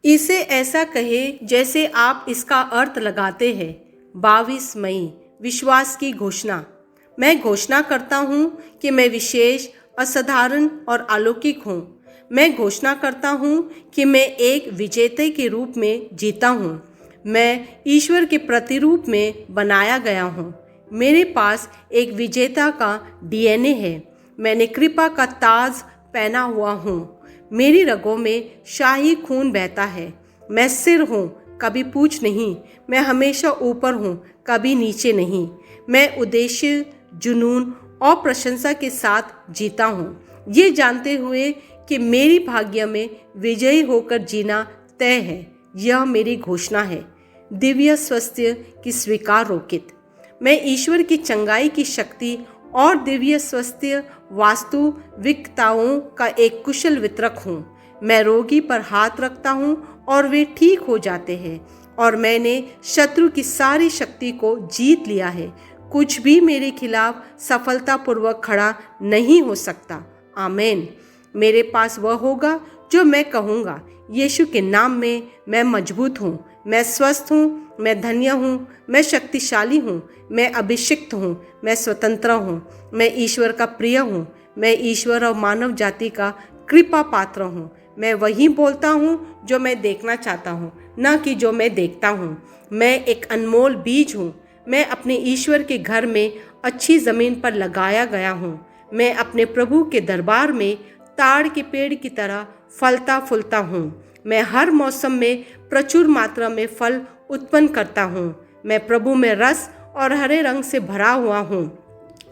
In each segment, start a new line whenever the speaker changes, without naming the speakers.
इसे ऐसा कहे जैसे आप इसका अर्थ लगाते हैं। 22 मई विश्वास की घोषणा। मैं घोषणा करता हूँ कि मैं विशेष, असाधारण और अलौकिक हूँ। मैं घोषणा करता हूँ कि मैं एक विजेता के रूप में जीता हूँ। मैं ईश्वर के प्रतिरूप में बनाया गया हूँ। मेरे पास एक विजेता का डीएनए है। मैंने कृपा का ताज पहना हुआ हूँ। मेरी रगों में शाही खून बहता है। मैं सिर हूँ, कभी पूंछ नहीं। मैं हमेशा ऊपर हूँ, कभी नीचे नहीं। मैं उद्देश्य, जुनून और प्रशंसा के साथ जीता हूँ, ये जानते हुए कि मेरी भाग्य में विजयी होकर जीना तय है। यह मेरी घोषणा है। दिव्य स्वास्थ्य की स्वीकार रोकित। मैं ईश्वर की चंगाई की शक्ति और दिव्य स्वास्थ्य वास्तविकताओं का एक कुशल वितरक हूँ। मैं रोगी पर हाथ रखता हूँ और वे ठीक हो जाते हैं, और मैंने शत्रु की सारी शक्ति को जीत लिया है। कुछ भी मेरे खिलाफ सफलतापूर्वक खड़ा नहीं हो सकता। आमीन। मेरे पास वह होगा जो मैं कहूँगा। यीशु के नाम में मैं मजबूत हूँ, मैं स्वस्थ हूँ, मैं धन्य हूँ, मैं शक्तिशाली हूँ, मैं अभिषिक्त हूँ, मैं स्वतंत्र हूँ, मैं ईश्वर का प्रिय हूँ, मैं ईश्वर और मानव जाति का कृपा पात्र हूँ। मैं वही बोलता हूँ जो मैं देखना चाहता हूँ, न कि जो मैं देखता हूँ। मैं एक अनमोल बीज हूँ। मैं अपने ईश्वर के घर में अच्छी जमीन पर लगाया गया हूँ। मैं अपने प्रभु के दरबार में ताड़ के पेड़ की तरह फलता फूलता हूँ। मैं हर मौसम में प्रचुर मात्रा में फल उत्पन्न करता हूँ। मैं प्रभु में रस और हरे रंग से भरा हुआ हूँ,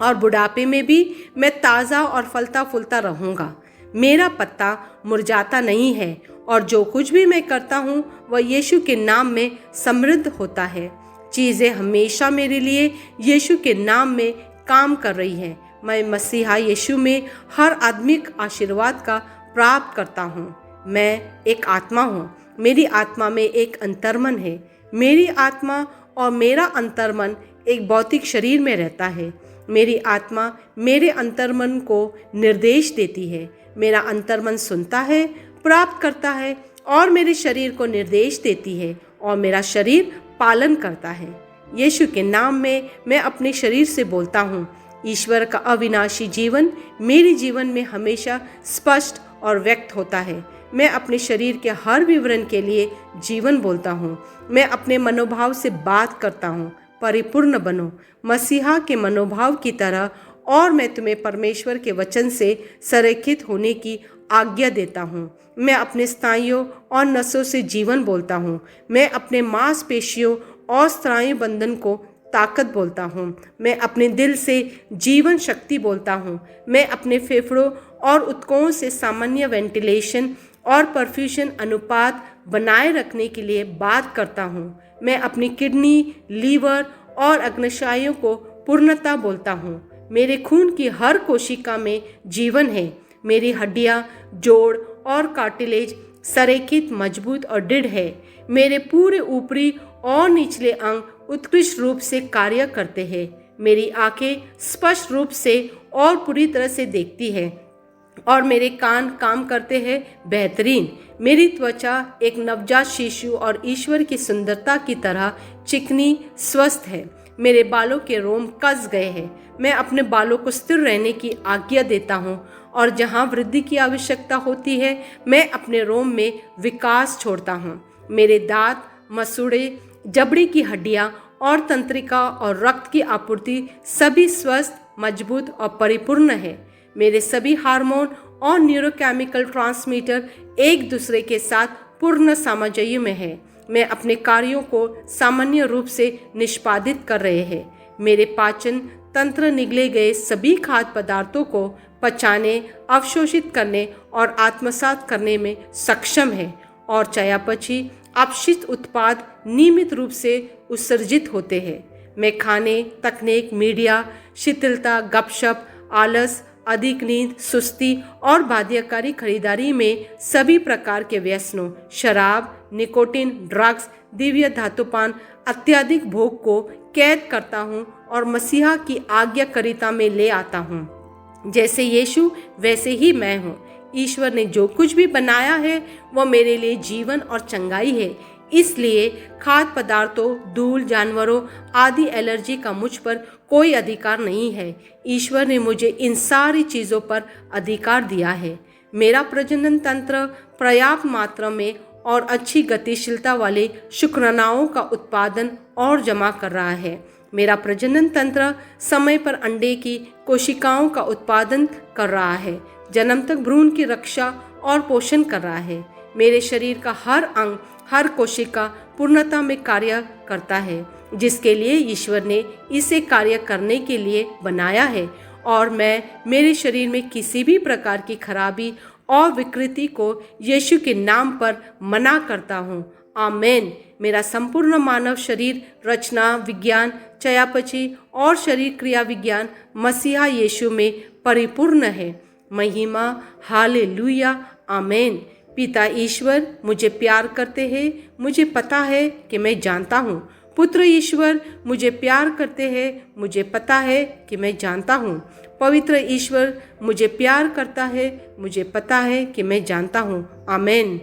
और बुढ़ापे में भी मैं ताज़ा और फलता फूलता रहूँगा। मेरा पत्ता मुरझाता नहीं है, और जो कुछ भी मैं करता हूँ वह यीशु के नाम में समृद्ध होता है। चीज़ें हमेशा मेरे लिए यीशु के नाम में काम कर रही हैं। मैं मसीहा यीशु में हर आत्मिक आशीर्वाद का प्राप्त करता हूँ। मैं एक आत्मा हूँ। मेरी आत्मा में एक अंतर्मन है। मेरी आत्मा और मेरा अंतर्मन एक भौतिक शरीर में रहता है। मेरी आत्मा मेरे अंतर्मन को निर्देश देती है। मेरा अंतर्मन सुनता है, प्राप्त करता है और मेरे शरीर को निर्देश देती है, और मेरा शरीर पालन करता है। यीशु के नाम में मैं अपने शरीर से बोलता हूँ। ईश्वर का अविनाशी जीवन मेरे जीवन में हमेशा स्पष्ट और व्यक्त होता है। मैं अपने शरीर के हर विवरण के लिए जीवन बोलता हूँ। मैं अपने मनोभाव से बात करता हूँ। परिपूर्ण बनो मसीहा के मनोभाव की तरह, और मैं तुम्हें परमेश्वर के वचन से संरेखित होने की आज्ञा देता हूँ। मैं अपने स्नायुओं और नसों से जीवन बोलता हूँ। मैं अपने मांसपेशियों और स्नायु बंधन को ताकत बोलता हूँ। मैं अपने दिल से जीवन शक्ति बोलता हूँ। मैं अपने फेफड़ों और ऊतकों से सामान्य वेंटिलेशन और परफ्यूजन अनुपात बनाए रखने के लिए बात करता हूँ। मैं अपनी किडनी, लीवर और अग्न्याशयों को पूर्णता बोलता हूँ। मेरे खून की हर कोशिका में जीवन है। मेरी हड्डियाँ, जोड़ और कार्टिलेज संरेखित, मजबूत और दृढ़ है। मेरे पूरे ऊपरी और निचले अंग उत्कृष्ट रूप से कार्य करते हैं। मेरी आंखें स्पष्ट रूप से और पूरी तरह से देखती है, और मेरे कान काम करते हैं बेहतरीन। मेरी त्वचा एक नवजात शिशु और ईश्वर की सुंदरता की तरह चिकनी, स्वस्थ है। मेरे बालों के रोम कस गए हैं। मैं अपने बालों को स्थिर रहने की आज्ञा देता हूँ, और जहाँ वृद्धि की आवश्यकता होती है मैं अपने रोम में विकास छोड़ता हूँ। मेरे दांत, मसूड़े, जबड़े की हड्डियाँ और तंत्रिका और रक्त की आपूर्ति सभी स्वस्थ, मजबूत और परिपूर्ण है। मेरे सभी हार्मोन और न्यूरोकेमिकल ट्रांसमीटर एक दूसरे के साथ पूर्ण सामंजस्य में है। मैं अपने कार्यों को सामान्य रूप से निष्पादित कर रहे हैं। मेरे पाचन तंत्र निगले गए सभी खाद्य पदार्थों को पचाने, अवशोषित करने और आत्मसात करने में सक्षम है, और चयापचय अपशिष्ट उत्पाद नियमित रूप से उत्सर्जित होते हैं। मैं खाने, तकनीक, मीडिया, शिथिलता, गपशप, आलस, अधिक नींद, सुस्ती और बाध्यकारी खरीदारी में सभी प्रकार के व्यसनों, शराब, निकोटीन, ड्रग्स, दिव्य धातुपान, अत्यधिक भोग को कैद करता हूँ और मसीहा की आज्ञाकारिता में ले आता हूँ। जैसे यीशु वैसे ही मैं हूँ। ईश्वर ने जो कुछ भी बनाया है वह मेरे लिए जीवन और चंगाई है। इसलिए खाद्य पदार्थों, धूल, जानवरों आदि एलर्जी का मुझ पर कोई अधिकार नहीं है। ईश्वर ने मुझे इन सारी चीज़ों पर अधिकार दिया है। मेरा प्रजनन तंत्र पर्याप्त मात्रा में और अच्छी गतिशीलता वाले शुक्राणुओं का उत्पादन और जमा कर रहा है। मेरा प्रजनन तंत्र समय पर अंडे की कोशिकाओं का उत्पादन कर रहा है, जन्म तक भ्रूण की रक्षा और पोषण कर रहा है। मेरे शरीर का हर अंग, हर कोशिका पूर्णता में कार्य करता है, जिसके लिए ईश्वर ने इसे कार्य करने के लिए बनाया है। और मैं मेरे शरीर में किसी भी प्रकार की खराबी और विकृति को यीशु के नाम पर मना करता हूँ। आमीन। मेरा संपूर्ण मानव शरीर रचना विज्ञान, चयापचय और शरीर क्रिया विज्ञान मसीहा यीशु में परिपूर्ण है। महिमा, हालेलुया, आमीन। पिता ईश्वर मुझे प्यार करते हैं, मुझे पता है कि मैं जानता हूँ। पुत्र ईश्वर मुझे प्यार करते हैं, मुझे पता है कि मैं जानता हूँ। पवित्र ईश्वर मुझे प्यार करता है, मुझे पता है कि मैं जानता हूँ। आमीन।